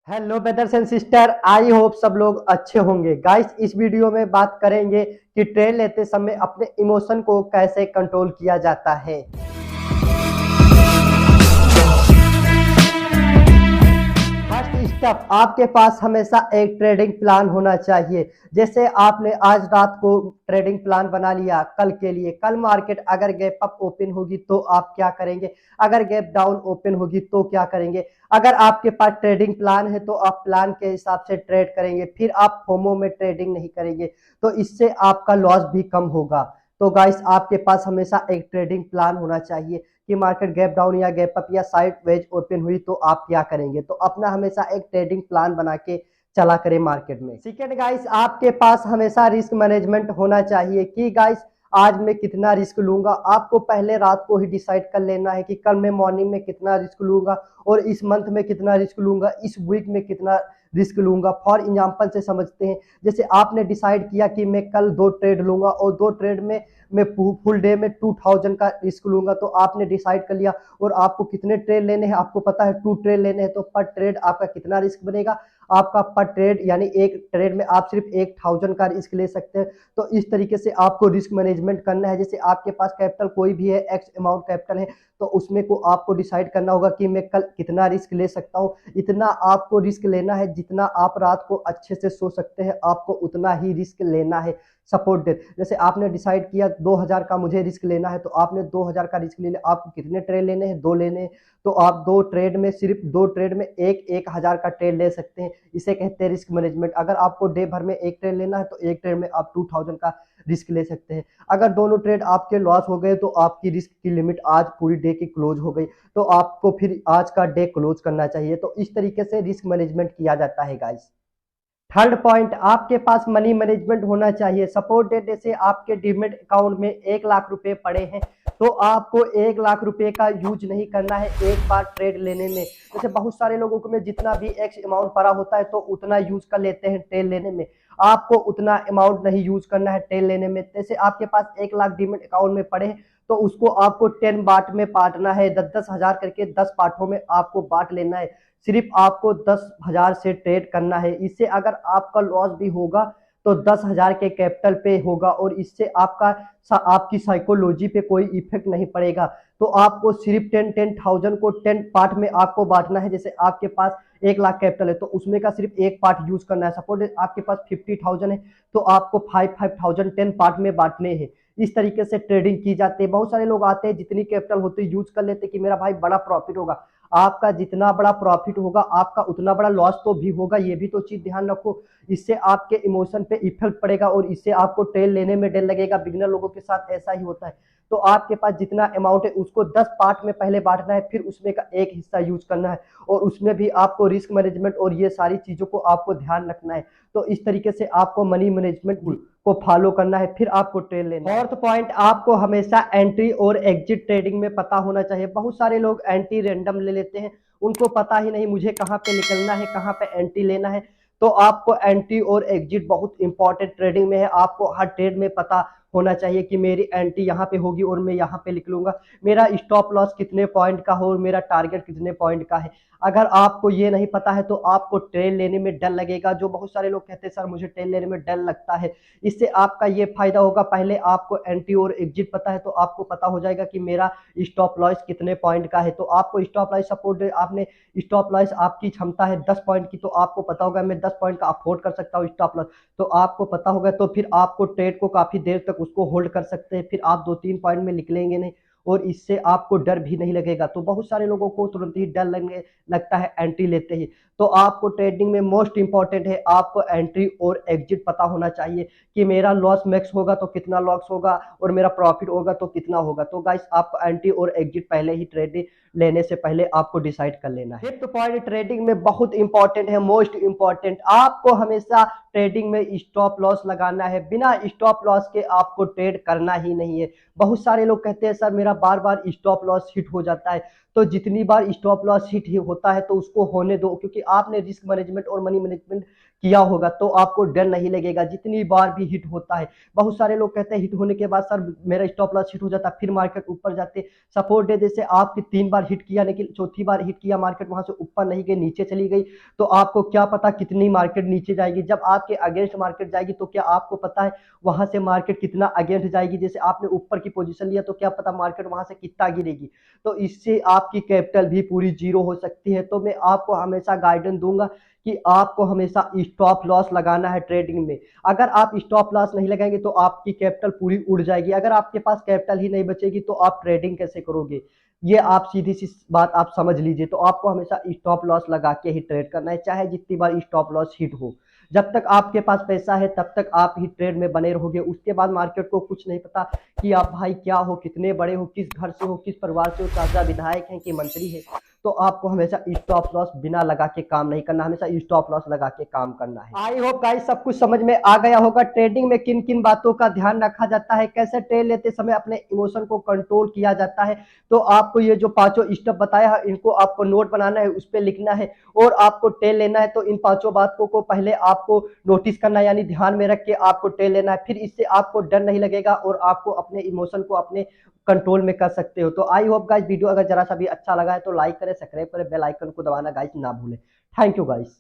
Hello brothers and sister, I hope सब लोग अच्छे होंगे। गाइस, इस वीडियो में बात करेंगे कि ट्रेड लेते समय अपने इमोशन को कैसे कंट्रोल किया जाता है। फर्स्ट स्टेप, आपके पास हमेशा एक ट्रेडिंग प्लान होना चाहिए। जैसे आपने आज रात को ट्रेडिंग प्लान बना लिया कल के लिए, कल मार्केट अगर गैप अप ओपन होगी तो आप क्या करेंगे, अगर गैप डाउन ओपन होगी तो क्या करेंगे। अगर आपके पास ट्रेडिंग प्लान है तो आप प्लान के हिसाब से ट्रेड करेंगे, फिर आप फोमो में ट्रेडिंग नहीं करेंगे, तो इससे आपका लॉस भी कम होगा। तो गाइस, आपके पास हमेशा एक ट्रेडिंग प्लान होना चाहिए कि मार्केट गैप डाउन या गैप अप या साइड वेज ओपन हुई तो आप क्या करेंगे। तो अपना हमेशा एक ट्रेडिंग प्लान बना के चला करें मार्केट में। सेकेंड गाइस, आपके पास हमेशा रिस्क मैनेजमेंट होना चाहिए कि गाइस आज मैं कितना रिस्क लूंगा। आपको पहले रात को ही डिसाइड कर लेना है कि कल मैं मॉर्निंग में कितना रिस्क लूंगा और इस मंथ में कितना रिस्क लूंगा, इस वीक में कितना रिस्क लूंगा। फॉर एग्जांपल से समझते हैं, जैसे आपने डिसाइड किया कि मैं कल 2 ट्रेड लूंगा और 2 ट्रेड में मैं फुल डे में 2000 का रिस्क लूंगा, तो आपने डिसाइड कर लिया और आपको कितने ट्रेड लेने हैं, आपको पता है 2 ट्रेड लेने हैं, तो पर ट्रेड आपका कितना रिस्क बनेगा, आपका पर ट्रेड यानी एक ट्रेड में आप सिर्फ 1000 का रिस्क ले सकते हैं। तो इस तरीके से आपको रिस्क मैनेजमेंट करना है। जैसे आपके पास कैपिटल कोई भी है, एक्स अमाउंट कैपिटल है, तो उसमें को आपको डिसाइड करना होगा कि मैं कल कितना रिस्क ले सकता हूँ। इतना आपको रिस्क लेना है जितना आप रात को अच्छे से सो सकते हैं, आपको उतना ही रिस्क लेना है। सपोर्ट डेट, जैसे आपने डिसाइड किया 2000 का मुझे रिस्क लेना है, तो आपने 2000 का रिस्क ले लिया। आपको कितने ट्रेड लेने हैं, 2 लेने हैं, तो आप 2 ट्रेड में सिर्फ 2 ट्रेड में 1000 का ट्रेड ले सकते हैं। इसे कहते हैं रिस्क मैनेजमेंट। अगर आपको डे भर में एक ट्रेड लेना है तो एक ट्रेड में आप 2000 का रिस्क ले सकते हैं। अगर दोनों ट्रेड आपके लॉस हो गए तो आपकी रिस्क की लिमिट आज पूरी डे की क्लोज हो गई, तो आपको फिर आज का डे क्लोज करना चाहिए। तो इस तरीके से रिस्क मैनेजमेंट किया जाता है गाइस। थर्ड पॉइंट, आपके पास मनी मैनेजमेंट होना चाहिए। सपोर्ट डेट, जैसे आपके डीमेट अकाउंट में 1 लाख रुपए पड़े हैं, तो आपको 1 लाख रुपए का यूज नहीं करना है एक बार ट्रेड लेने में। जैसे बहुत सारे लोगों को में जितना भी एक्स अमाउंट पड़ा होता है तो उतना यूज कर लेते हैं ट्रेड लेने में। आपको उतना अमाउंट नहीं यूज करना है ट्रेड लेने में। जैसे आपके पास 1 लाख डीमेट अकाउंट में पड़े हैं, तो उसको आपको 10 बांट में बांटना है, 10-10 हजार करके 10 पार्टों में आपको बांट लेना है। सिर्फ आपको 10,000 से ट्रेड करना है। इससे अगर आपका लॉस भी होगा तो 10,000 के कैपिटल पे होगा और इससे आपकी साइकोलॉजी पे कोई इफेक्ट नहीं पड़ेगा। तो आपको सिर्फ 10,000 को 10 पार्ट में आपको बांटना है। जैसे आपके पास 1 लाख कैपिटल है तो उसमें का सिर्फ एक पार्ट यूज करना है। सपोज आपके पास 50,000 है तो आपको 5,000 10 पार्ट में बांटने हैं। इस तरीके से ट्रेडिंग की जाती है। बहुत सारे लोग आते हैं, जितनी कैपिटल होती है यूज कर लेते कि मेरा भाई बड़ा प्रॉफिट होगा। आपका जितना बड़ा प्रॉफिट होगा आपका उतना बड़ा लॉस तो भी होगा, ये भी तो चीज ध्यान रखो। इससे आपके इमोशन पे इफेक्ट पड़ेगा और इससे आपको ट्रेड लेने में डर लगेगा। बिगिनर लोगों के साथ ऐसा ही होता है। तो आपके पास जितना अमाउंट है उसको 10 पार्ट में पहले बांटना है, फिर उसमें का एक हिस्सा यूज करना है और उसमें भी आपको रिस्क मैनेजमेंट और ये सारी चीजों को आपको ध्यान रखना है। तो इस तरीके से आपको मनी मैनेजमेंट को फॉलो करना है, फिर आपको ट्रेड लेना है। फोर्थ पॉइंट, आपको हमेशा एंट्री और एग्जिट ट्रेडिंग में पता होना चाहिए। बहुत सारे लोग एंट्री रैंडम ले लेते हैं, उनको पता ही नहीं मुझे कहाँ पे निकलना है, कहाँ पे एंट्री लेना है। तो आपको एंट्री और एग्जिट बहुत इंपॉर्टेंट ट्रेडिंग में है। आपको हर ट्रेड में पता होना चाहिए कि मेरी एंट्री यहाँ पे होगी और मैं यहाँ पे निकलूंगा, मेरा स्टॉप लॉस कितने पॉइंट का हो और मेरा टारगेट कितने पॉइंट का है। अगर आपको ये नहीं पता है तो आपको ट्रेड लेने में डर लगेगा। जो बहुत सारे लोग कहते हैं सर मुझे ट्रेड लेने में डर लगता है, इससे आपका ये फायदा होगा, पहले आपको एंट्री और एग्जिट पता है तो आपको पता हो जाएगा कि मेरा स्टॉप लॉस कितने पॉइंट का है। तो आपको स्टॉप लॉस, सपोर्ट आपने स्टॉप लॉस आपकी क्षमता है 10 पॉइंट की, तो आपको पता होगा मैं 10 पॉइंट का अफोर्ड कर सकता हूँ स्टॉप लॉस। तो आपको पता होगा तो फिर आपको ट्रेड को काफी देर तक उसको होल्ड कर सकते हैं, फिर आप 2-3 पॉइंट में निकलेंगे नहीं और इससे आपको डर भी नहीं लगेगा। तो बहुत सारे लोगों को तुरंत ही डर लगने लगता है एंट्री लेते ही। तो आपको ट्रेडिंग में मोस्ट इंपॉर्टेंट है आपको एंट्री और एग्जिट पता होना चाहिए कि मेरा लॉस मैक्स होगा तो कितना लॉस होगा और मेरा प्रॉफिट होगा तो कितना होगा। तो गाइस, आपको एंट्री और एग्जिट पहले ही ट्रेडिंग लेने से पहले आपको डिसाइड कर लेना है। फिफ्थ पॉइंट ट्रेडिंग में बहुत इंपॉर्टेंट है, मोस्ट इंपॉर्टेंट, आपको हमेशा ट्रेडिंग में स्टॉप लॉस लगाना है। बिना स्टॉप लॉस के आपको ट्रेड करना ही नहीं है। बहुत सारे लोग कहते हैं सर मेरा बार बार स्टॉप लॉस हिट हो जाता है, तो जितनी बार स्टॉप लॉस हिट होता है तो उसको होने दो, क्योंकि आपने रिस्क मैनेजमेंट और मनी मैनेजमेंट किया होगा तो आपको डर नहीं लगेगा जितनी बार भी हिट होता है। बहुत सारे लोग कहते हैं हिट होने के बाद सर मेरा स्टॉप लॉस हिट हो जाता है, फिर मार्केट ऊपर जाते। सपोर्ट डे जैसे आपकी 3 बार हिट किया लेकिन चौथी बार हिट किया मार्केट वहां से ऊपर नहीं गई, नीचे चली गई, तो आपको क्या पता कितनी मार्केट नीचे जाएगी। जब आपके अगेंस्ट मार्केट जाएगी तो क्या आपको पता है वहां से मार्केट कितना अगेंस्ट जाएगी। जैसे आपने ऊपर की पोजीशन लिया तो क्या पता मार्केट वहां से कितना गिरेगी, तो इससे आपकी कैपिटल भी पूरी जीरो हो सकती है। तो मैं आपको हमेशा गाइडेंस दूंगा कि आपको हमेशा स्टॉप लॉस लगाना है ट्रेडिंग में। अगर आप स्टॉप लॉस नहीं लगाएंगे तो आपकी कैपिटल पूरी उड़ जाएगी। अगर आपके पास कैपिटल ही नहीं बचेगी तो आप ट्रेडिंग कैसे करोगे, ये आप सीधी सी बात आप समझ लीजिए। तो आपको हमेशा स्टॉप लॉस लगा के ही ट्रेड करना है, चाहे जितनी बार स्टॉप लॉस हिट हो। जब तक आपके पास पैसा है तब तक आप ही ट्रेड में बने रहोगे, उसके बाद मार्केट को कुछ नहीं पता कि आप भाई क्या हो, कितने बड़े हो, किस घर से हो, किस परिवार से हो, चाचा विधायक हैं कि मंत्री है। तो आपको हमेशा स्टॉप लॉस बिना लगा के काम नहीं करना, हमेशा स्टॉप लॉस लगा के काम करना है। आई होप गाइस सब कुछ समझ में आ गया होगा ट्रेडिंग में किन किन बातों का ध्यान रखा जाता है, कैसे ट्रेड लेते समय अपने इमोशन को कंट्रोल किया जाता है। तो आपको ये जो पांचों स्टेप बताया है इनको आपको नोट बनाना है, उस पर लिखना है और आपको ट्रेड लेना है। तो इन पांचों बातों को पहले आपको नोटिस करना है, यानी ध्यान में रख के आपको ट्रेड लेना है, फिर इससे आपको डर नहीं लगेगा और आपको अपने इमोशन को अपने कंट्रोल में कर सकते हो। तो आई होप गाइस वीडियो अगर जरा सा भी अच्छा लगा है तो लाइक करें, सब्सक्राइब करें, बेल आइकन को दबाना गाइस ना भूलें। Thank you guys.